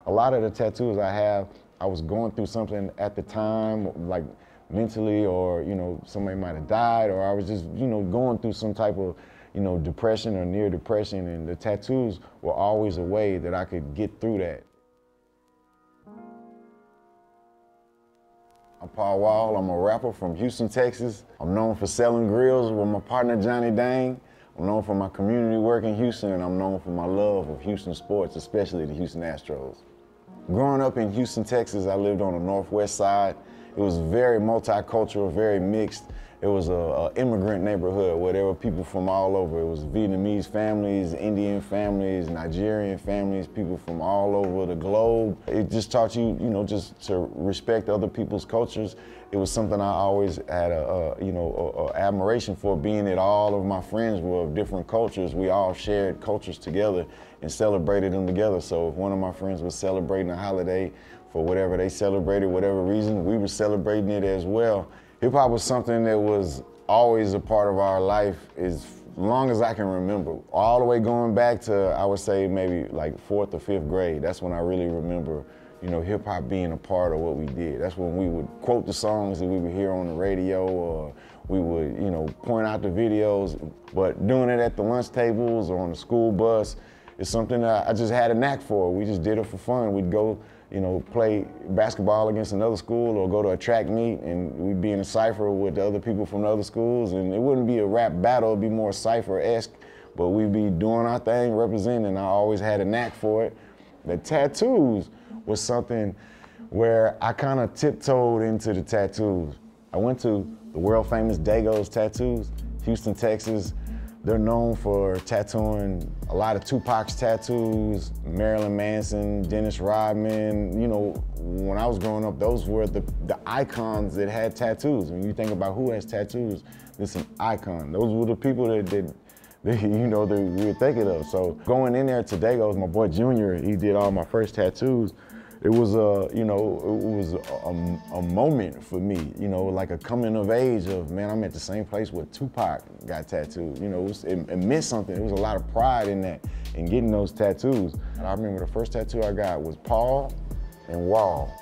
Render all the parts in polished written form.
A lot of the tattoos I have, I was going through something at the time, like mentally, or, you know, somebody might have died, or I was just, you know, going through some type of, you know, depression or near depression, and the tattoos were always a way that I could get through that. I'm Paul Wall. I'm a rapper from Houston, Texas. I'm known for selling grills with my partner, Johnny Dang. I'm known for my community work in Houston, and I'm known for my love of Houston sports, especially the Houston Astros. Growing up in Houston, Texas, I lived on the northwest side. It was very multicultural, very mixed. It was an immigrant neighborhood where there were people from all over. It was Vietnamese families, Indian families, Nigerian families, people from all over the globe. It just taught you, you know, just to respect other people's cultures. It was something I always had a admiration for, being that all of my friends were of different cultures. We all shared cultures together and celebrated them together. So if one of my friends was celebrating a holiday for whatever they celebrated, whatever reason, we were celebrating it as well. Hip hop was something that was always a part of our life as long as I can remember. All the way going back to, I would say, maybe like 4th or 5th grade. That's when I really remember, you know, hip hop being a part of what we did. That's when we would quote the songs that we would hear on the radio, or we would, you know, point out the videos. But doing it at the lunch tables or on the school bus is something that I just had a knack for. We just did it for fun. We'd go, you know, play basketball against another school, or go to a track meet, and we'd be in a cypher with the other people from the other schools, and it wouldn't be a rap battle, it'd be more cypher-esque, but we'd be doing our thing, representing. I always had a knack for it. The tattoos was something where I kind of tiptoed into the tattoos. I went to the world famous Degos Tattoos, Houston, Texas. They're known for tattooing a lot of Tupac's tattoos, Marilyn Manson, Dennis Rodman. You know, when I was growing up, those were the icons that had tattoos. When you think about who has tattoos, it's an icon. Those were the people that you know, that we were thinking of. So going in there to Degos, my boy Junior, he did all my first tattoos. It was you know, it was a moment for me, you know, like a coming of age of, man, I'm at the same place where Tupac got tattooed. You know, it meant something. There was a lot of pride in that, in getting those tattoos. And I remember the first tattoo I got was Paul and Wall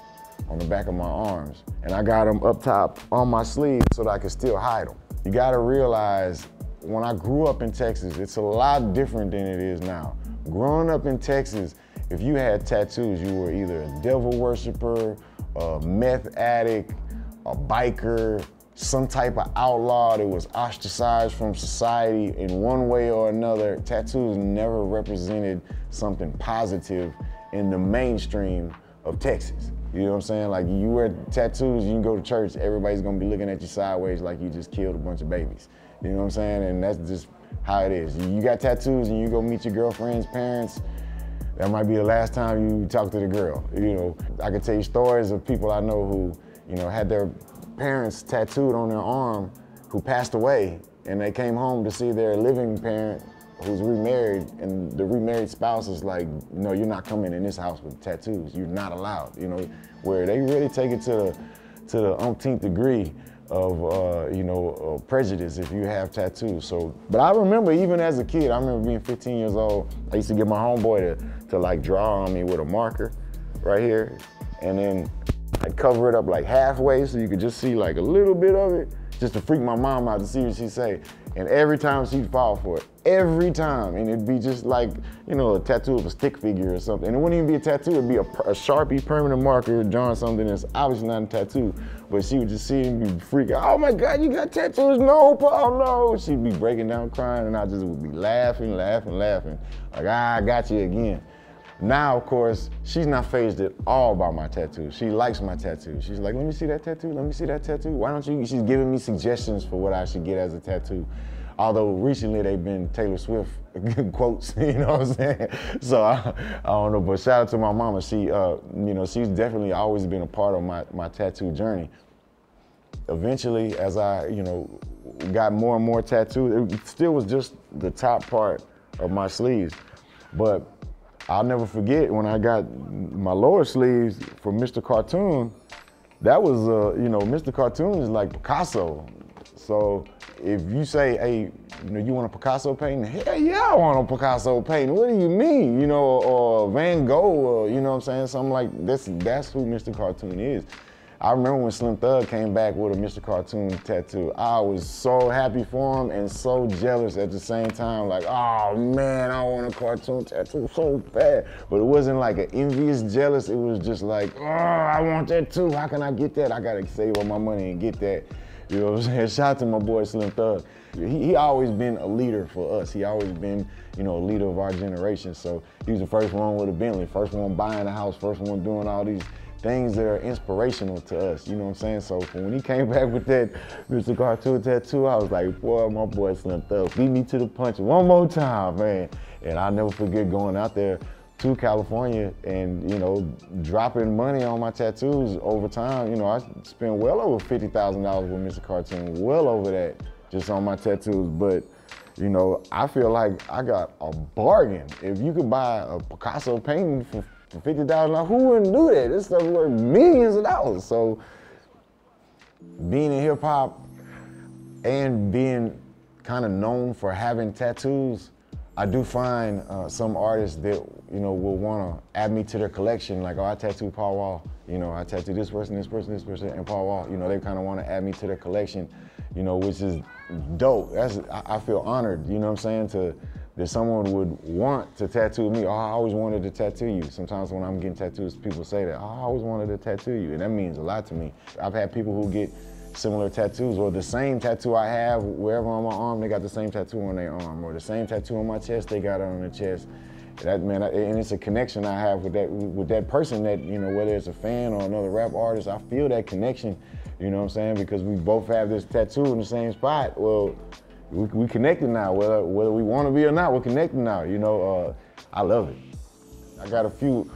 on the back of my arms. And I got them up top on my sleeve so that I could still hide them. You gotta realize, when I grew up in Texas, it's a lot different than it is now. Growing up in Texas, if you had tattoos, you were either a devil worshiper, a meth addict, a biker, some type of outlaw that was ostracized from society in one way or another. Tattoos never represented something positive in the mainstream of Texas. You know what I'm saying? Like, you wear tattoos, you can go to church, everybody's gonna be looking at you sideways like you just killed a bunch of babies. You know what I'm saying? And that's just how it is. You got tattoos and you go meet your girlfriend's parents, that might be the last time you talk to the girl. You know, I could tell you stories of people I know who, you know, had their parents tattooed on their arm who passed away, and they came home to see their living parent who's remarried, and the remarried spouse is like, no, you're not coming in this house with tattoos. You're not allowed, you know, where they really take it to the umpteenth degree of, you know, prejudice if you have tattoos. So, but I remember even as a kid, I remember being 15 years old, I used to get my homeboy to like draw on me with a marker right here, and then I'd cover it up like halfway so you could just see like a little bit of it, just to freak my mom out to see what she'd say. And every time she'd fall for it, every time. And it'd be just like, you know, a tattoo of a stick figure or something. And it wouldn't even be a tattoo, it'd be a Sharpie permanent marker drawing something that's obviously not a tattoo. But she would just see him be freaking, oh my God, you got tattoos? No, Paul, no. She'd be breaking down crying, and I just would be laughing. Like, I got you again. Now, of course, she's not fazed at all by my tattoo. She likes my tattoo. She's like, let me see that tattoo, let me see that tattoo. Why don't you? She's giving me suggestions for what I should get as a tattoo. Although recently they've been Taylor Swift quotes, you know what I'm saying? So I don't know, but shout out to my mama. She, you know, she's definitely always been a part of my tattoo journey. Eventually, as I, you know, got more and more tattoos, it still was just the top part of my sleeves. But I'll never forget when I got my lower sleeves from Mr. Cartoon. That was, you know, Mr. Cartoon is like Picasso. So if you say, hey, you want a Picasso painting? Hell yeah, I want a Picasso painting. What do you mean? Or Van Gogh, or, you know what I'm saying? Something like this. That's who Mr. Cartoon is. I remember when Slim Thug came back with a Mr. Cartoon tattoo. I was so happy for him and so jealous at the same time. Like, oh man, I want a cartoon tattoo so bad. But it wasn't like an envious jealous. It was just like, oh, I want that too. How can I get that? I gotta save all my money and get that. You know what I'm saying? Shout out to my boy Slim Thug. He always been a leader for us. He always been, a leader of our generation. So he was the first one with a Bentley, first one buying a house, first one doing all these things that are inspirational to us, you know what I'm saying? So when he came back with that Mr. Cartoon tattoo, I was like, boy, my boy Slim Thug, beat me to the punch one more time, man. And I'll never forget going out there to California and, dropping money on my tattoos over time. I spent well over $50,000 with Mr. Cartoon, well over that just on my tattoos. But, I feel like I got a bargain. If you could buy a Picasso painting for $50,000, who wouldn't do that? This stuff worth millions of dollars. So being in hip hop and being kind of known for having tattoos, I do find some artists that, will want to add me to their collection. Like, oh, I tattooed Paul Wall. I tattooed this person, and Paul Wall. They kind of want to add me to their collection, which is dope. I feel honored, you know what I'm saying, that someone would want to tattoo me. Oh, I always wanted to tattoo you. Sometimes when I'm getting tattoos, people say that, oh, I always wanted to tattoo you. And that means a lot to me. I've had people who get similar tattoos, or the same tattoo I have wherever on my arm, they got the same tattoo on their arm, or the same tattoo on my chest, they got it on their chest. And it's a connection I have with that person that, whether it's a fan or another rap artist, I feel that connection, you know what I'm saying? Because we both have this tattoo in the same spot. Well, we connected now, whether we want to be or not, we're connected now, I love it. I got a few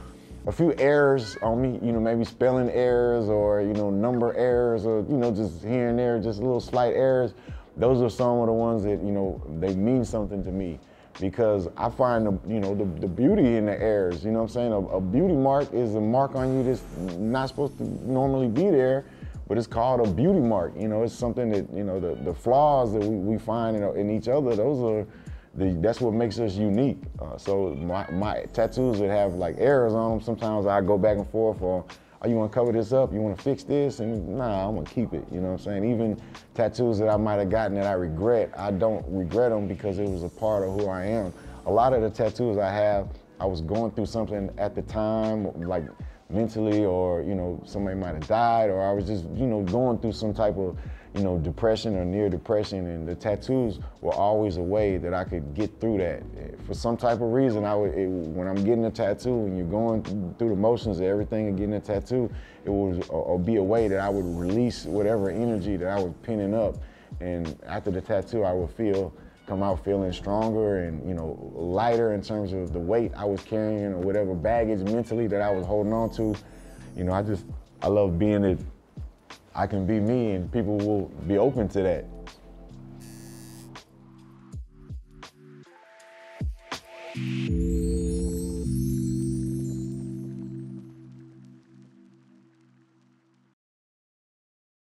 errors on me, maybe spelling errors or, number errors or, just here and there, just little slight errors. Those are some of the ones that, they mean something to me, because I find the beauty in the errors, you know what I'm saying? A beauty mark is a mark on you that's not supposed to normally be there, but it's called a beauty mark. It's something that, the flaws that we find in each other, that's what makes us unique. So my tattoos that have like errors on them, sometimes I go back and forth, or, oh, you want to cover this up? You want to fix this? And nah, I'm going to keep it, you know what I'm saying? Even tattoos that I might have gotten that I regret, I don't regret them because it was a part of who I am. A lot of the tattoos I have, I was going through something at the time, like mentally, or, somebody might have died, or I was just, going through some type of, depression or near depression, and the tattoos were always a way that I could get through that. For some type of reason, when I'm getting a tattoo, and you're going through the motions of everything and getting a tattoo, it would be a way that I would release whatever energy that I was pinning up, and after the tattoo, I would come out feeling stronger and, lighter in terms of the weight I was carrying or whatever baggage mentally that I was holding on to. I love being that I can be me and people will be open to that.